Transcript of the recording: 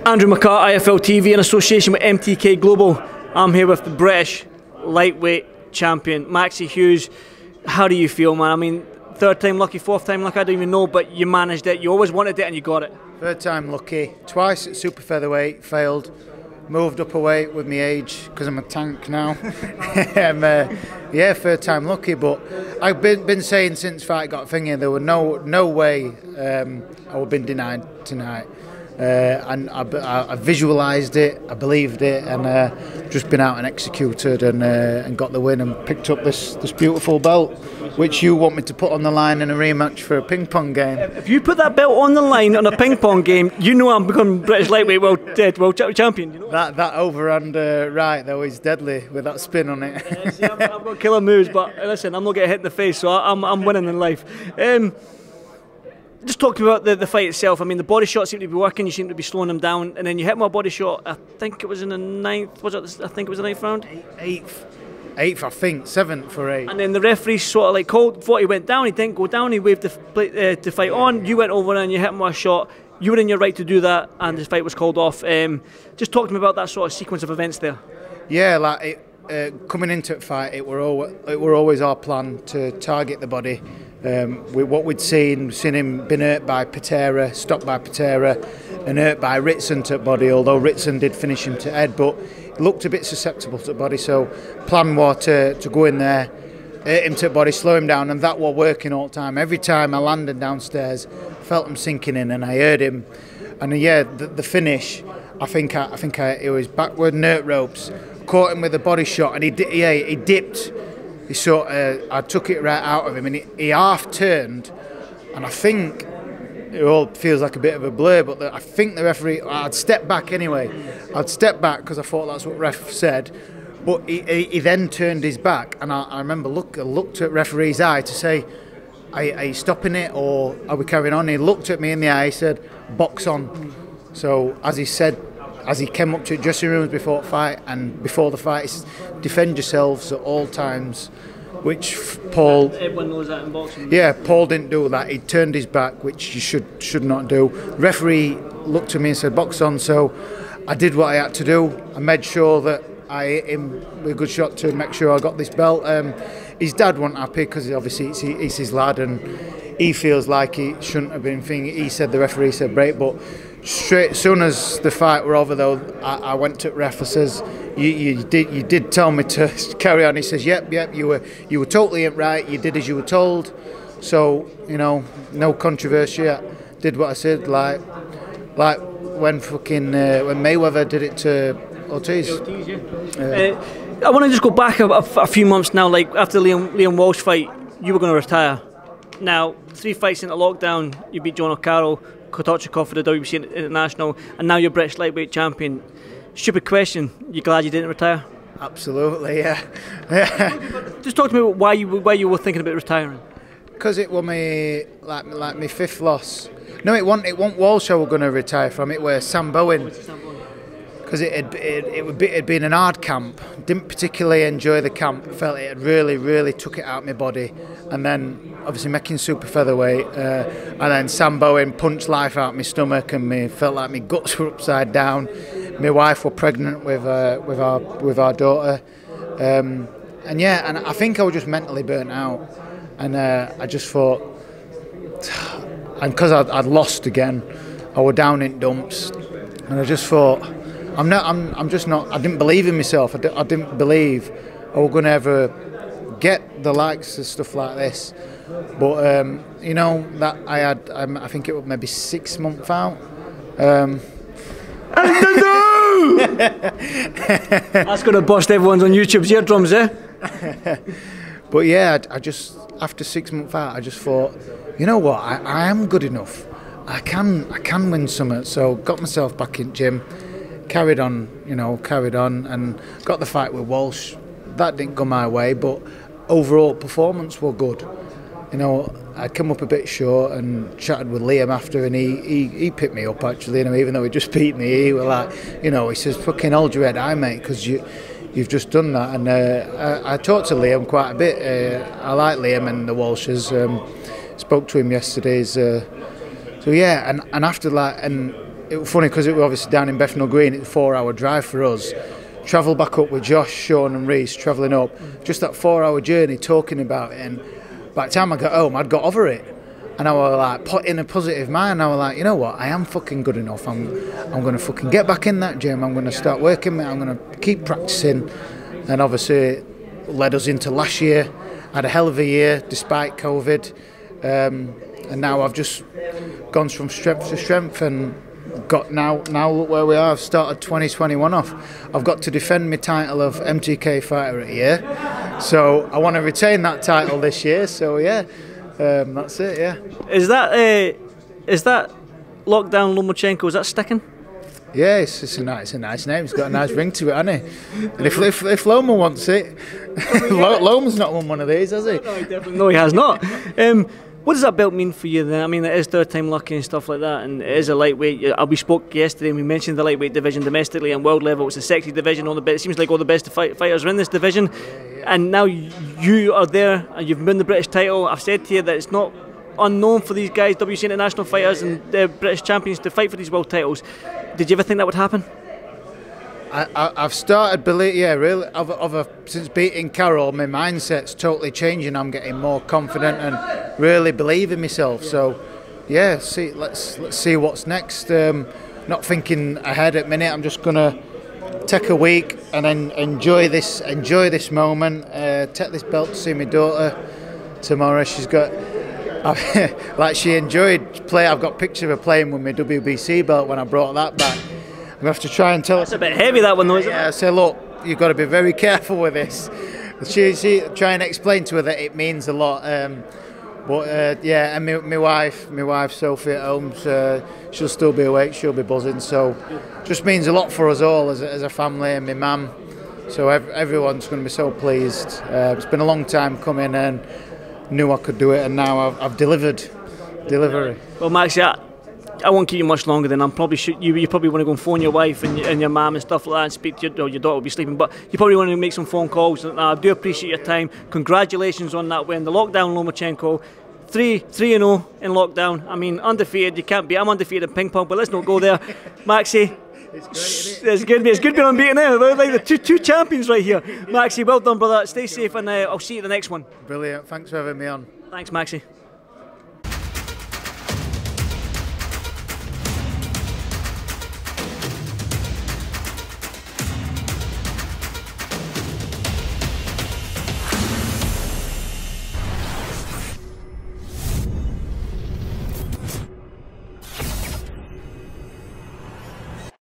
Andrew McCART, IFL TV, in association with MTK Global. I'm here with the British lightweight champion, Maxi Hughes. How do you feel, man? I mean, third time lucky, fourth time lucky, I don't even know, but you managed it. You always wanted it and you got it. Third time lucky, twice at super featherweight, failed. Moved up a weight with my age because I'm a tank now. Yeah, third time lucky, but I've been saying since fight got thinking there were no way I would have been denied tonight. And I visualised it, I believed it, and just been out and executed and got the win and picked up this beautiful belt, which you want me to put on the line in a rematch for a ping pong game. If you put that belt on the line on a ping pong game, you know I'm becoming British lightweight world champion. You know? That overhand right though is deadly with that spin on it. See, I've got killer moves, but listen, I'm not getting hit in the face, so I'm winning in life. Just talking about the fight itself, I mean, the body shot seemed to be working, you seemed to be slowing them down, and then you hit my body shot, I think it was in the ninth, I think it was the ninth round? Eighth, I think, seventh for eight. And then the referee sort of like called, thought he went down, he didn't go down, he waved the fight on, you went over and you hit my shot, you were in your right to do that, and the fight was called off. Just talk to me about that sort of sequence of events there. Yeah, like coming into the fight, it were always our plan to target the body. What we'd seen him been hurt by Patera, stopped by Patera, and hurt by Ritson to the body, although Ritson did finish him to head, but he looked a bit susceptible to the body, so plan was to go in there, hurt him to the body, slow him down, and that was working all the time. Every time I landed downstairs, felt him sinking in, and I heard him, and yeah, the finish, I think it was backward nerd ropes, caught him with a body shot, and he dipped. He I took it right out of him, and he half turned, and I think it all feels like a bit of a blur, but I think the referee, I'd step back anyway. I'd step back because I thought that's what ref said, but he then turned his back, and I remember looked at referee's eye to say, are you stopping it or are we carrying on? He looked at me in the eye, he said, box on. So as he said, as he came up to dressing rooms before the fight and before the fight, he says, defend yourselves at all times, which Paul... Everyone knows that in boxing. Yeah, Paul didn't do that. He turned his back, which you should not do. Referee looked at me and said, box on, so I did what I had to do. I made sure that I hit him with a good shot to make sure I got this belt. His dad wasn't happy because obviously it's his lad and he feels like he shouldn't have been thinking. He said the referee said break, but straight as soon as the fight were over though, I went to the ref and says, you did tell me to carry on. He says, yep, you were totally right, you did as you were told, so you know, no controversy. I did what I said, like when when Mayweather did it to Ortiz. I want to just go back a few months now, like after the Liam Walsh fight, you were going to retire. Now, 3 fights into lockdown, you beat John O'Carroll, Kotochikov for the WBC International, and now you're British lightweight champion. Stupid question, you glad you didn't retire? Absolutely, yeah. Just talk to me about why you were thinking about retiring. Because it was my my 5th loss. No, it wasn't Walsh I was going to retire from, it was Sam Bowen. Because it had been an hard camp. Didn't particularly enjoy the camp. Felt it had really took it out of my body. And then obviously making super featherweight, and then Sam Bowen punched life out of my stomach, and me felt like my guts were upside down. My wife was pregnant with our daughter, and yeah, and I think I was just mentally burnt out, and I just thought, and because I'd lost again, I was down in dumps, and I just thought, I'm just not. I didn't believe in myself. I didn't believe I was going to ever get the likes of stuff like this. But you know that I had. I think it was maybe 6 months out. That's going to bust everyone's on YouTube's eardrums, eh? But yeah, I just after 6 months out, I just thought, you know what? I am good enough. I can win something. So got myself back in gym. Carried on, and got the fight with Walsh. That didn't go my way, but overall performance was good. You know, I come up a bit short and chatted with Liam after, and he picked me up actually. You know, even though he just beat me, he was like, you know, he says, "Fucking hold your head high, mate, because you've just done that." And I talked to Liam quite a bit. I like Liam and the Walshes. Spoke to him yesterday. So yeah, and after that, and it was funny because it was obviously down in Bethnal Green. It's a 4-hour drive for us. Travel back up with Josh, Sean and Reese, travelling up. Just that 4-hour journey, talking about it. And by the time I got home, I'd got over it. And I was like, put in a positive mind. I was like, you know what? I am fucking good enough. I'm going to fucking get back in that gym. I'm going to start working. I'm going to keep practicing. And obviously, it led us into last year. I had a hell of a year despite COVID. And now I've just gone from strength to strength and got now look where we are. I've started 2021 off. I've got to defend my title of MTK Fighter of the Year. So I want to retain that title this year. So yeah. That's it, yeah. Is that Lockdown Lomachenko? Is that sticking? Yeah, it's a nice name. It's got a nice ring to it, hasn't it? And if Loma wants it, Loma's not won one of these, has he? No, he definitely. No, he has not. What does that belt mean for you then? I mean, it is third time lucky and stuff like that, and it is a lightweight. We spoke yesterday and we mentioned the lightweight division domestically and world level. It's a sexy division. It seems like all the best fighters are in this division. And now you are there and you've won the British title. I've said to you that it's not unknown for these guys, WC international fighters and the British champions, to fight for these world titles. Did you ever think that would happen? I've started really. Since beating Carol, my mindset's totally changing. I'm getting more confident and really believe in myself. So, yeah, let's see what's next. Not thinking ahead at the minute. I'm just gonna take a week and then enjoy this moment. Take this belt to see my daughter tomorrow. She's got like she enjoyed play. I've got pictures of her playing with my WBC belt when I brought that back. I'm going to have to try and tell her. It's a bit heavy, that one, though, isn't it? Yeah, I say, look, you've got to be very careful with this. She try and explain to her that it means a lot. Yeah, and my wife Sophie at home, she'll still be awake, she'll be buzzing. So, just means a lot for us all as a family, and my mum. So everyone's going to be so pleased. It's been a long time coming, and knew I could do it, and now I've delivered. Delivery. Well, Maxi, I won't keep you much longer. Then I'm probably you probably want to go and phone your wife and your mum and stuff like that and speak to your daughter will be sleeping, but you probably want to make some phone calls. I do appreciate your time. Congratulations on that win, the Lockdown Lomachenko. 3-0 in lockdown. I mean, undefeated. You can't beat. I'm undefeated in ping pong, but let's not go there. Maxi, it's great, isn't it? It's good being unbeaten now. We're like the two champions right here. Maxi, well done, brother. Stay safe, and I'll see you at the next one. Brilliant. Thanks for having me on. Thanks, Maxi.